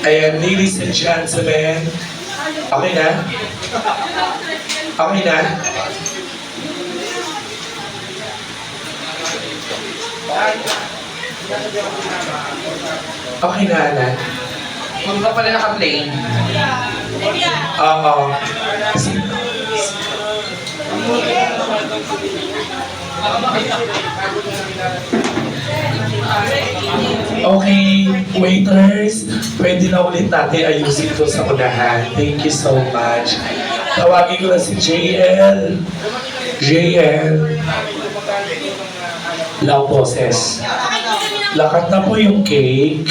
Ayan, ladies and gentlemen. Okay na? Okay na? Okay na, Ana? Huwag ka pala naka-plane. Oo. Okay, waiters, pwede na ulit natin ayusin ito sa unahan. Thank you so much. Tawagin ko na si JL. JL. Loud boses. Lakat na po yung cake.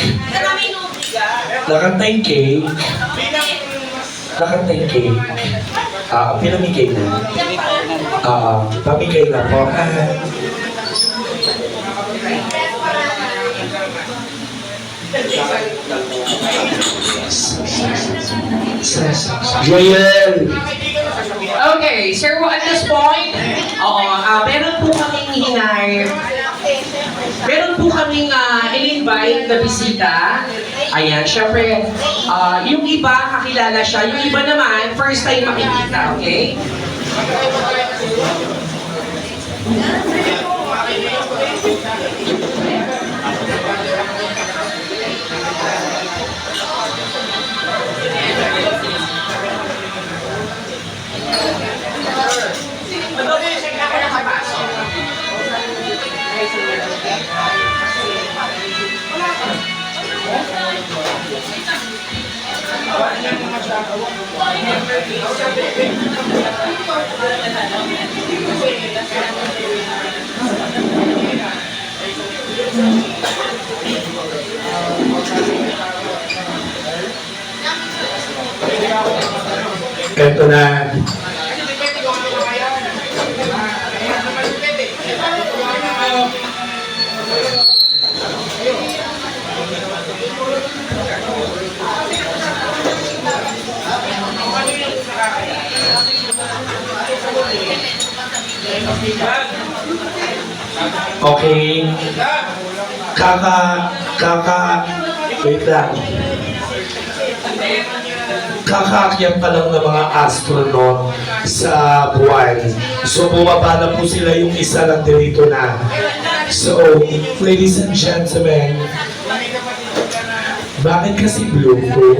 Lakat na yung cake. Lakat na yung cake. Pinamigay na. Pamigay na po. Joel! Okay, sir, at this point, meron po kaming meron po kaming in-invite na bisita. Ayan, syempre, yung iba kakilala siya, yung iba naman, first time makikita, okay? Ito na. Okay. Wait lang. Kakaakyat pa lang ng mga astronaut sa buwan. So, bumaba na po sila, yung isa lang dito na. So, ladies and gentlemen, bakit kasi blue ko?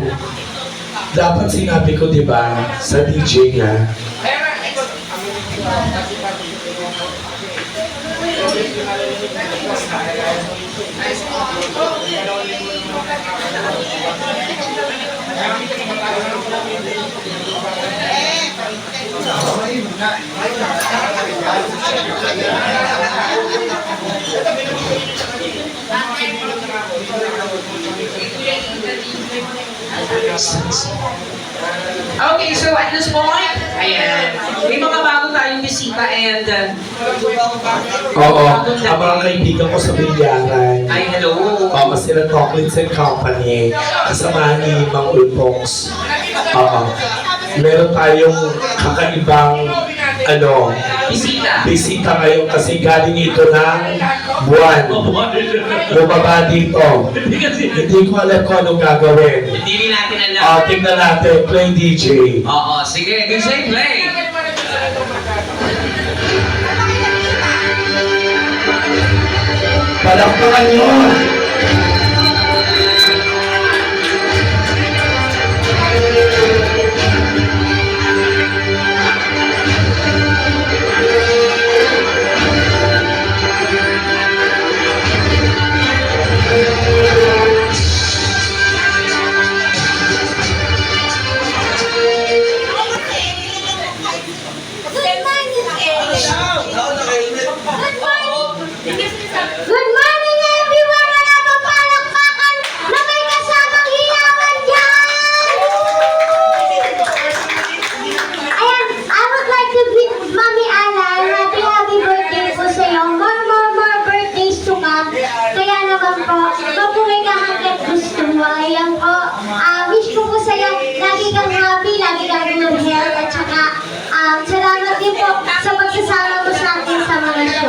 Dapat sinabi ko, di ba, sa DJ nga. Okay, so at this point, ayan, may mga bago tayong bisita and Oo, ang mga kaibigan ko sa Bilyaran. ay, hello. Sila Chocolates and Company, kasama ni Mang Ulpox. Meron tayong kakaibang bisita ngayon kasi galing ito ng buwan. Bumaba dito. Hindi ko alam kung anong gagawin. Hindi rin natin alam. Tingnan natin, play DJ. Oo, sige, DJ, play. Palakpakan nyo! Good morning, everyone! Wala pa pala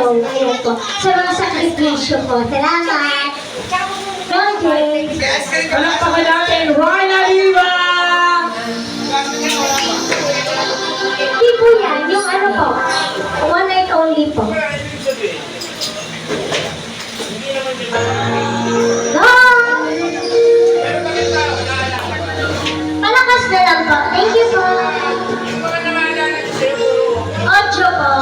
show. Ayun po. Sa mga sakripisyo po. Salamat! Okay. Palakpakan natin, Ryan Aliva! Hindi po yan. Yung ano po. One night only po. Palakas na lang po. Thank you po. Ocho po.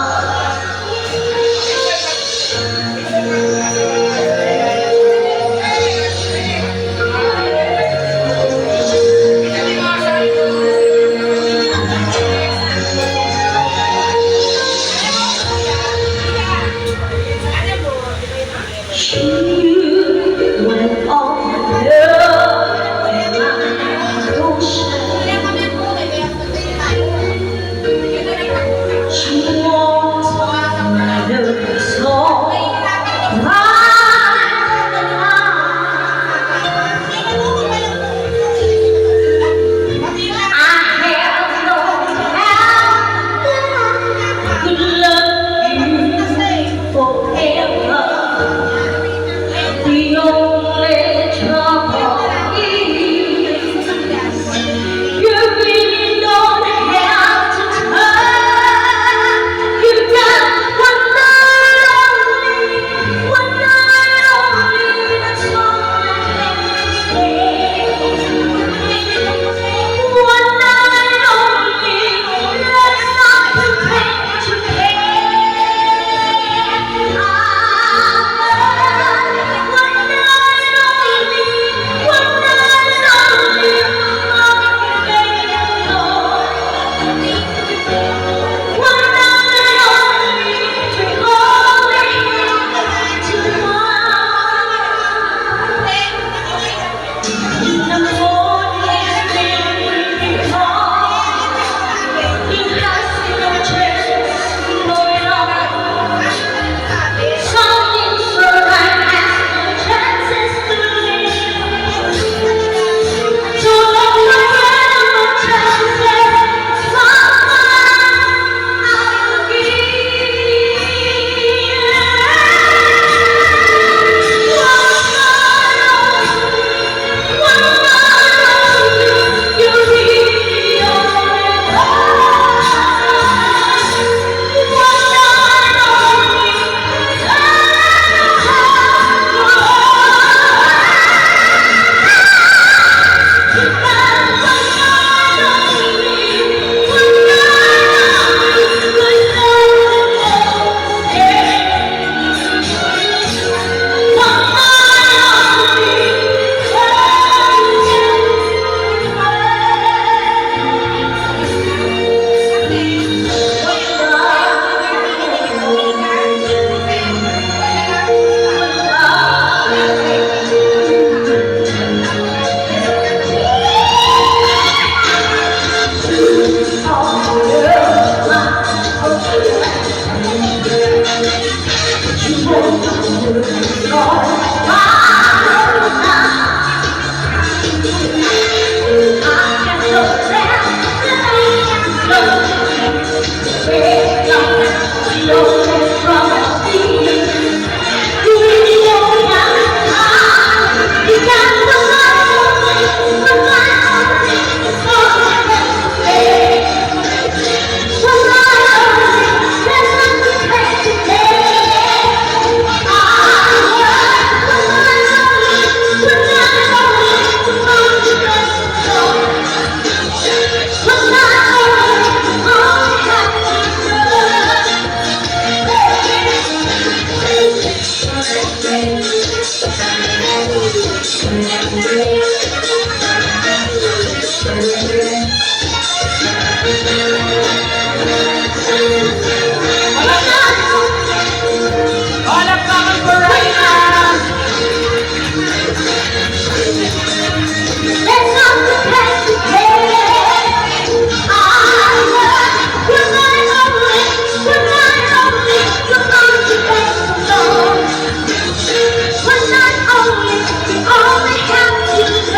One night only, you only have to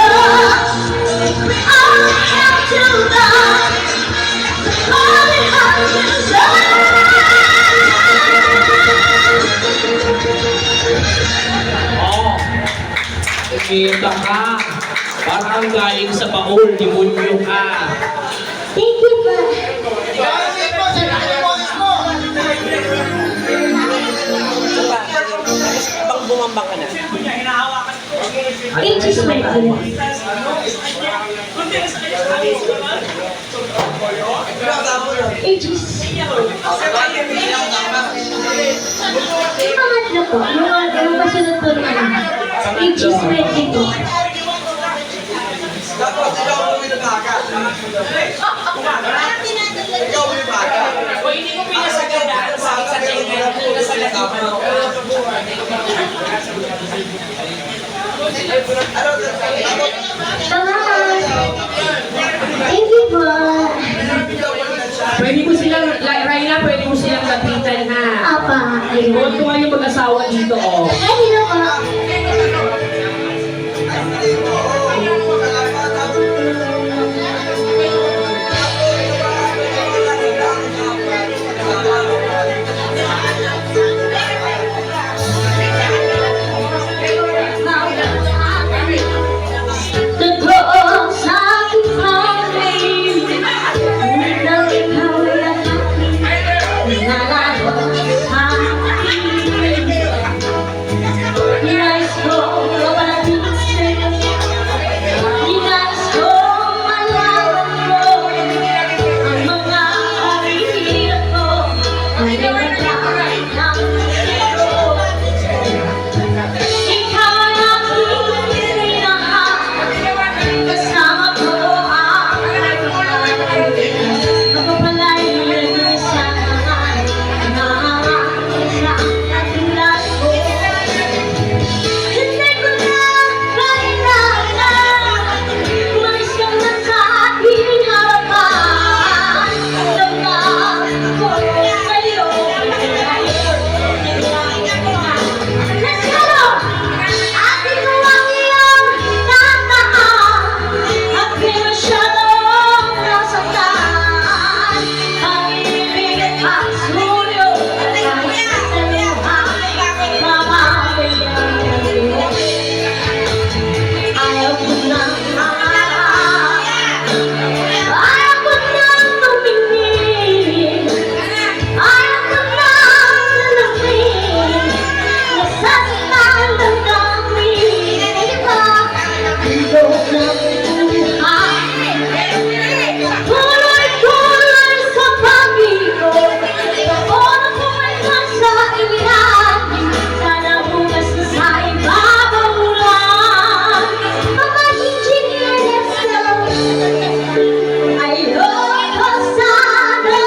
Kita ka. Parang galing sa baul, demonyo ka. Thank you po. Bang bumambang ka na. It is my dear. It is. Yung pangatlo po, yung kasunod po naman. It is my dear. Dapat ikaw ang pinagkaka. Ikaw ang pinagkaka. O hindi ko pinasaganda sa tingin na sa latipan ako. Thank you po. Pwede mo silang, Raina, pwede mo silang lapitan ha. Apa, Huwag ayun. ko nga yung mag-asawa dito, oh. Ay, hello po. Totoo sa aking pangingin nang ikaw ay aking nalalo sa akin. Nais kong mapalapit sa'yo, nais kong malaman mo ang mga kahirap ko, ang nagdaan ng iyo. Ikaw ay aking minahal, kasama ko ang mapapalain sa mga isang katulad ko. Hindi ko na kailangan umalis ka na sa aking harapan. Damdam ko sa'yo. Let's go! Atin mo ang iyong tataan at di masyadong nasaktan. Ang ibig at suyo ay sa luhang mamamayagin. Ayaw ko nang ayaw ko nang tumingin. Ayaw ko nang lalamin. Nasasaktan ang damdamin. Tulog ng buhay. Tuloy-tuloy sa pag-ibig. Paano kung may nasa ilalim? Sana bukas na sa ibabaw lang. Magiging chinelas lang. Ayoko sana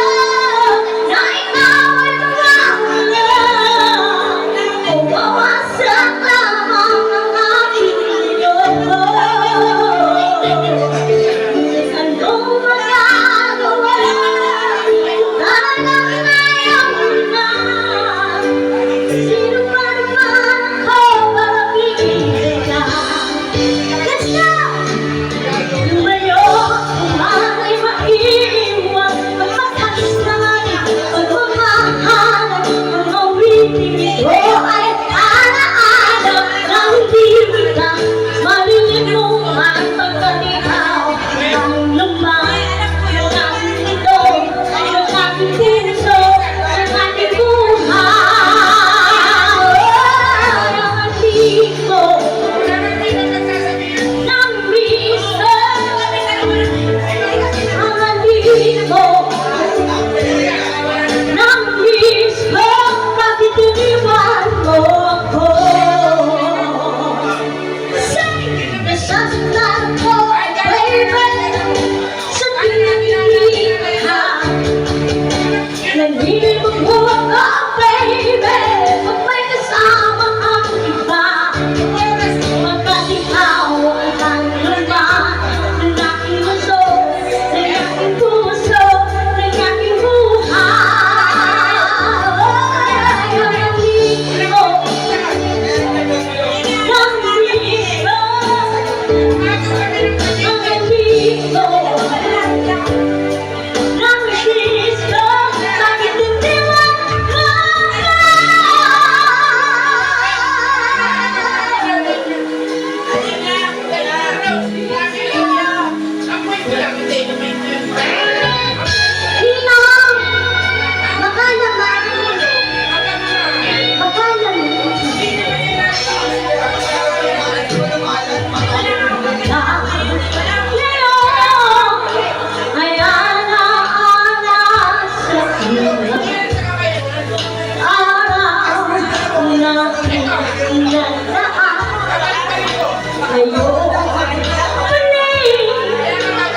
na ikaw ay mawawala o mawasak lamang ang aking mundo. Anong magagawa? Talagang ngayon na. Sino pa naman ako para piliin ka? Let's go! Lumayo, umay maiiwan, matatas naman pagmamahalan. Ang awitin ito ay alaala ng bibig ang malilimutan pagkat ikaw ang laman ng aking mundo, ng aking puso, ng aking buhay. Ang ating ko ng miso, ang ating ko ng miso, bakit iniwan inandaan. Ngayon,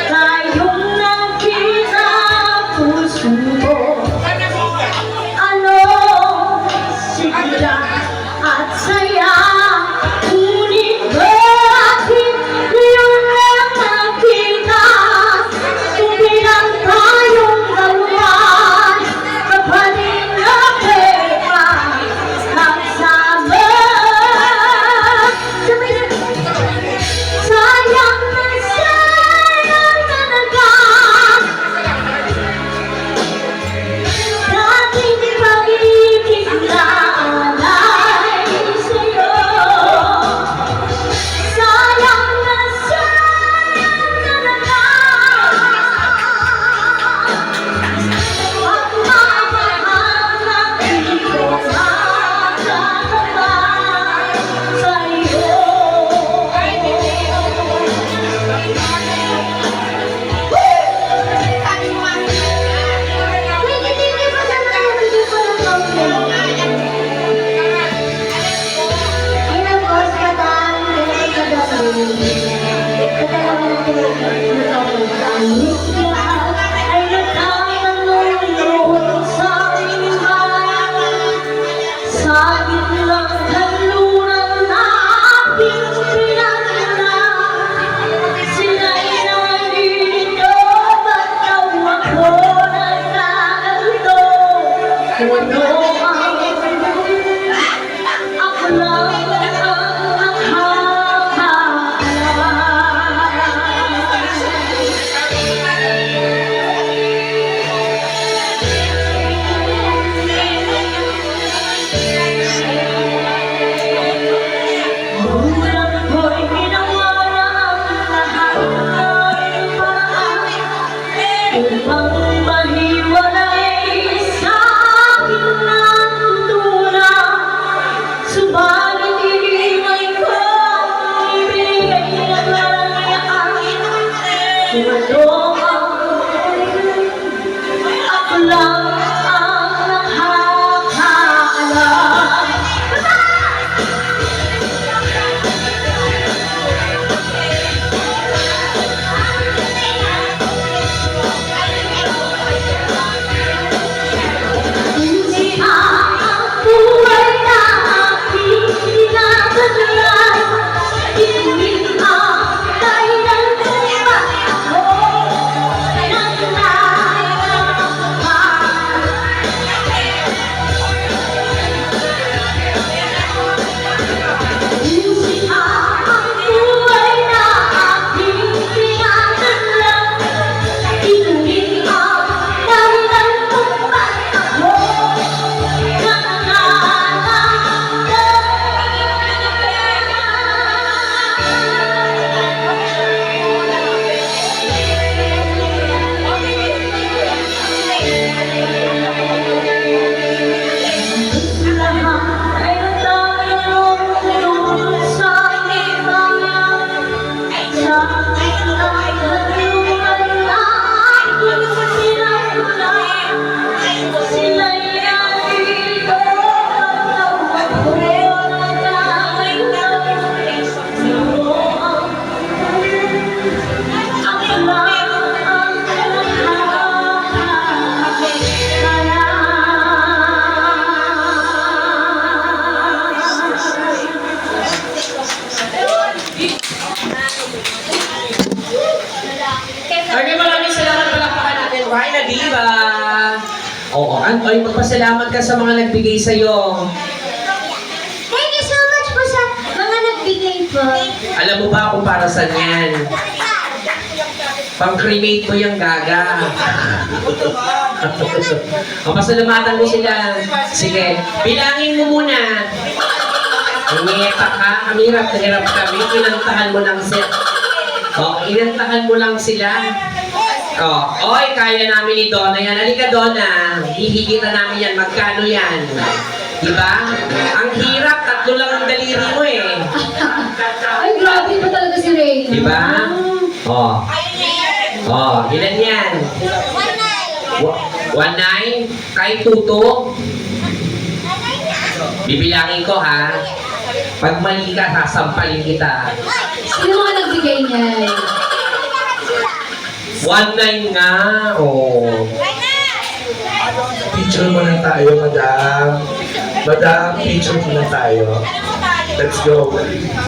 tayong nagkita puso ko. Ano, sigla at saya, ngunit bakit ngayon lang nakita? Tumilang tayong dalawa, kapalit na pera, nagsama. Sayang na talaga, dating pag-ibig na alay sa'yo. Sayang na talaga, pagmamahal na di ko matatamad sa'yo. Ako lang ang Bulan ko'y ginawa na ang lahat ng paraan upang mahiwalay sa akin ng tuntunan. Subalit iniwan ko, ibigay na karangyaan. Kung ano ako lang ang nakakaalam. Hindi ang buhay na aking tinataglan. Hindi ang dahilan kung bakit ako Hindi ang buhay na aking tinataglan. Hindi ang dahilan kung bakit ako Maraming salamat, palakpakan natin. Why na diba? Oo, ay magpasalamat ka sa mga nagbigay sa'yo. Thank you so much po sa mga nagbigay po. Alam mo ba kung para saan yan? Pang-cremate mo yung gaga. Pasalamatan mo sila. Sige, bilangin mo muna. Ngeta ka, ang hirap na hirap kami. Inantahan mo lang sila. Inantahan mo lang sila. Oy, kaya namin ni Donna yan. Halika, Donna. Hihigitan namin yan. Magkano yan? Diba? Ang hirap, tatlo lang ang daliri mo eh. Ay, grabe pa talaga si Ray. Diba? Ilan yan? 1.9? Kahit tuto? Bibilangin ko ha. Pag mali ka, sasampalin kita. Sino mga nagbigay niyan? 1-9 nga. Oh. Picture muna tayo, madam. Madam, picture muna tayo. Let's go.